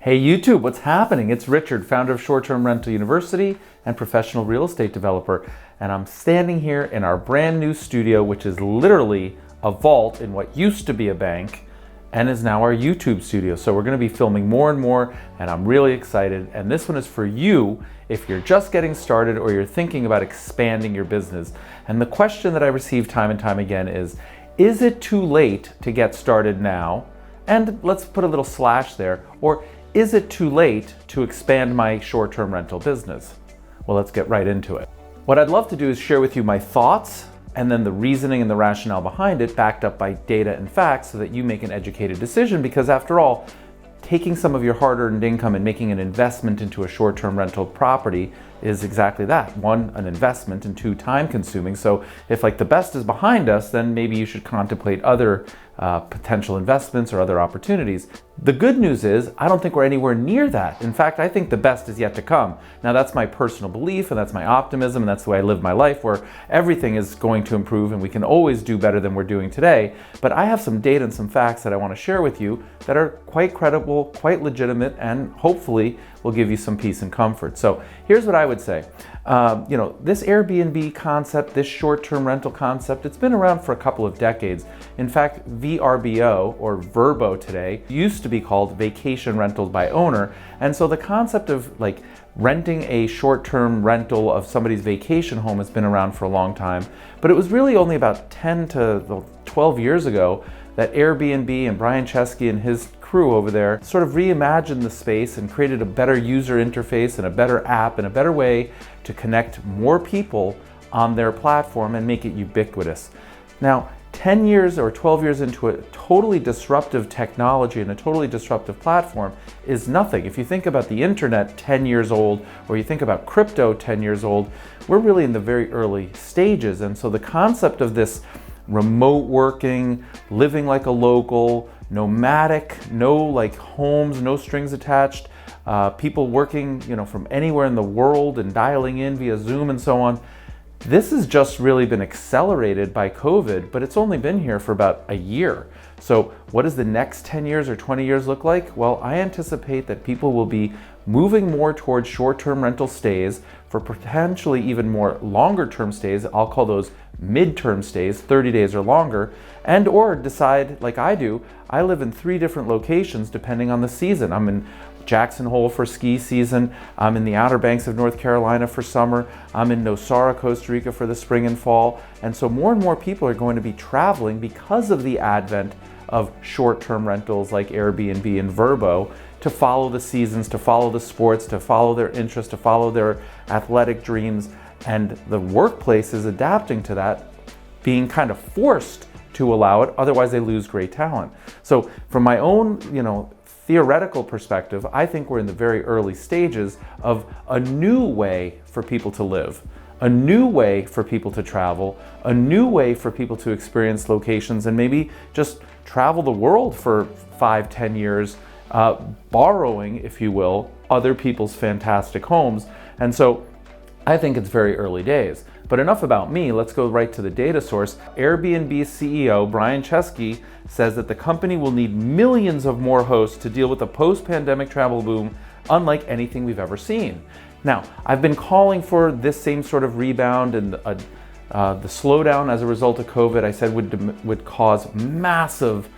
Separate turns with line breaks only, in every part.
Hey YouTube, what's happening? It's Richard, founder of Short-Term Rental University and professional real estate developer. And I'm standing here in our brand new studio, which is literally a vault in what used to be a bank and is now our YouTube studio. So we're gonna be filming more and more, and I'm really excited. And this one is for you if you're just getting started or you're thinking about expanding your business. And the question that I receive time and time again is it too late to get started now? And let's put a little slash there. Or is it too late to expand my short-term rental business? Well, let's get right into it. What I'd love to do is share with you my thoughts and then the reasoning and the rationale behind it, backed up by data and facts, so that you make an educated decision. Because after all, taking some of your hard-earned income and making an investment into a short-term rental property is exactly that. One, an investment, and two, time-consuming. So if like the best is behind us, then maybe you should contemplate other potential investments or other opportunities. The good news is, I don't think we're anywhere near that. In fact, I think the best is yet to come. Now, that's my personal belief, and that's my optimism, and that's the way I live my life, where everything is going to improve and we can always do better than we're doing today. But I have some data and some facts that I want to share with you that are quite credible, quite legitimate, and hopefully will give you some peace and comfort. So here's what I would say. This Airbnb concept, this short-term rental concept, it's been around for a couple of decades. In fact, VRBO, or VRBO today, used to be called vacation rentals by owner. And so the concept of like renting a short-term rental of somebody's vacation home has been around for a long time. But it was really only about 10 to 12 years ago that Airbnb and Brian Chesky and his crew over there sort of reimagined the space and created a better user interface and a better app and a better way to connect more people on their platform and make it ubiquitous. Now, 10 years or 12 years into a totally disruptive technology and a totally disruptive platform is nothing. If you think about the internet 10 years old, or you think about crypto 10 years old, we're really in the very early stages. And so the concept of this remote working, living like a local, nomadic, no like homes, no strings attached, people working, from anywhere in the world and dialing in via Zoom and so on. This has just really been accelerated by COVID, but it's only been here for about a year. So what does the next 10 years or 20 years look like? Well, I anticipate that people will be moving more towards short-term rental stays for potentially even more longer-term stays. I'll call those mid-term stays, 30 days or longer, and or decide, like I do, I live in 3 different locations depending on the season. I'm in Jackson Hole for ski season, I'm in the Outer Banks of North Carolina for summer, I'm in Nosara, Costa Rica for the spring and fall. And so more and more people are going to be traveling because of the advent of short-term rentals like Airbnb and VRBO, to follow the seasons, to follow the sports, to follow their interests, to follow their athletic dreams. And the workplace is adapting to that, being kind of forced to allow it, otherwise they lose great talent. So from my own, theoretical perspective, I think we're in the very early stages of a new way for people to live, a new way for people to travel, a new way for people to experience locations and maybe just travel the world for 5-10 years, borrowing, if you will, other people's fantastic homes. And so I think it's very early days. But enough about me, let's go right to the data source. Airbnb CEO Brian Chesky says that the company will need millions of more hosts to deal with the post-pandemic travel boom, unlike anything we've ever seen. Now, I've been calling for this same sort of rebound, and the slowdown as a result of COVID, I said would cause massive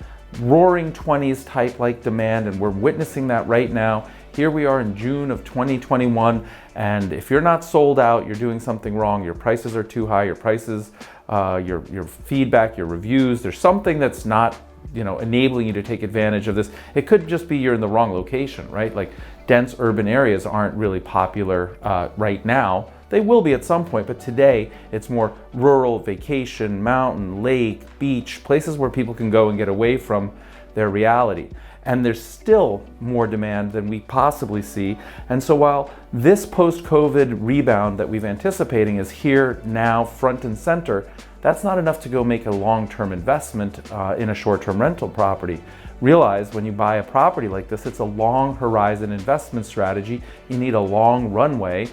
roaring 20s type like demand, and we're witnessing that right now. Here we are in June of 2021, and if you're not sold out, you're doing something wrong. Your prices are too high, your prices, your feedback, your reviews, there's something that's not, enabling you to take advantage of this. It could just be you're in the wrong location, right? Like dense urban areas aren't really popular right now. They will be at some point, but today it's more rural, vacation, mountain, lake, beach, places where people can go and get away from their reality. And there's still more demand than we possibly see. And so while this post-COVID rebound that we've anticipating is here now, front and center, that's not enough to go make a long-term investment in a short-term rental property. Realize when you buy a property like this, it's a long horizon investment strategy. You need a long runway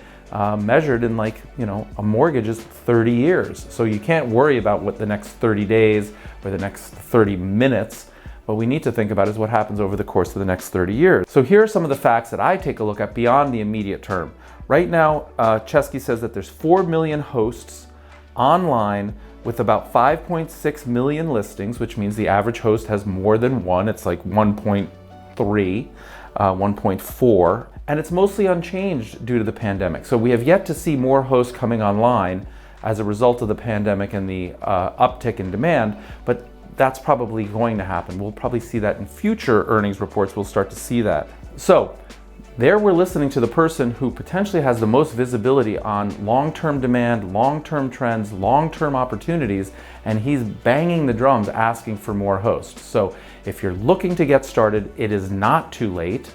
measured in a mortgage is 30 years. So you can't worry about what the next 30 days or the next 30 minutes What we need to think about is what happens over the course of the next 30 years. So here are some of the facts that I take a look at beyond the immediate term. Right now, Chesky says that there's 4 million hosts online with about 5.6 million listings, which means the average host has more than one. It's like 1.3, 1.4, and it's mostly unchanged due to the pandemic. So we have yet to see more hosts coming online as a result of the pandemic and the uptick in demand, but that's probably going to happen. We'll probably see that in future earnings reports. We'll start to see that. So there we're listening to the person who potentially has the most visibility on long-term demand, long-term trends, long-term opportunities, and he's banging the drums asking for more hosts. So if you're looking to get started, it is not too late,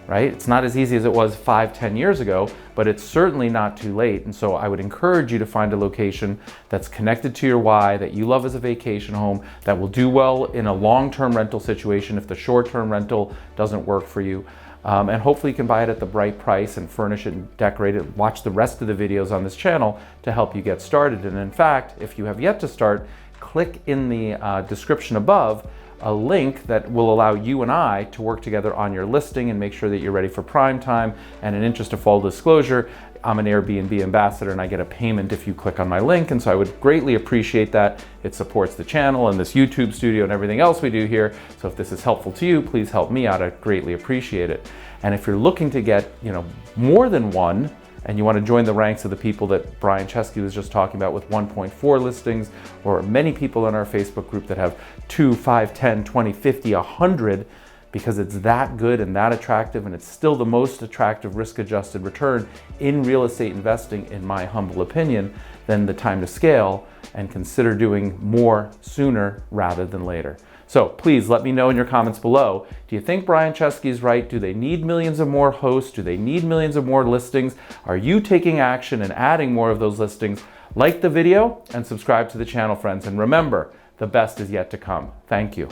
right? It's not as easy as it was 5-10 years ago, but it's certainly not too late. And so I would encourage you to find a location that's connected to your why, that you love as a vacation home, that will do well in a long-term rental situation if the short-term rental doesn't work for you. And hopefully you can buy it at the right price and furnish it and decorate it. Watch the rest of the videos on this channel to help you get started. And in fact, if you have yet to start, click in the description above a link that will allow you and I to work together on your listing and make sure that you're ready for prime time. And in interest of full disclosure, I'm an Airbnb ambassador and I get a payment if you click on my link. And so I would greatly appreciate that. It supports the channel and this YouTube studio and everything else we do here. So if this is helpful to you, please help me out. I'd greatly appreciate it. And if you're looking to get, more than one, and you want to join the ranks of the people that Brian Chesky was just talking about with 1.4 listings, or many people in our Facebook group that have 2, 5, 10, 20, 50, 100, because it's that good and that attractive, and it's still the most attractive risk-adjusted return in real estate investing, in my humble opinion, then the time to scale and consider doing more sooner rather than later. So please let me know in your comments below. Do you think Brian Chesky is right? Do they need millions of more hosts? Do they need millions of more listings? Are you taking action and adding more of those listings? Like the video and subscribe to the channel, friends. And remember, the best is yet to come. Thank you.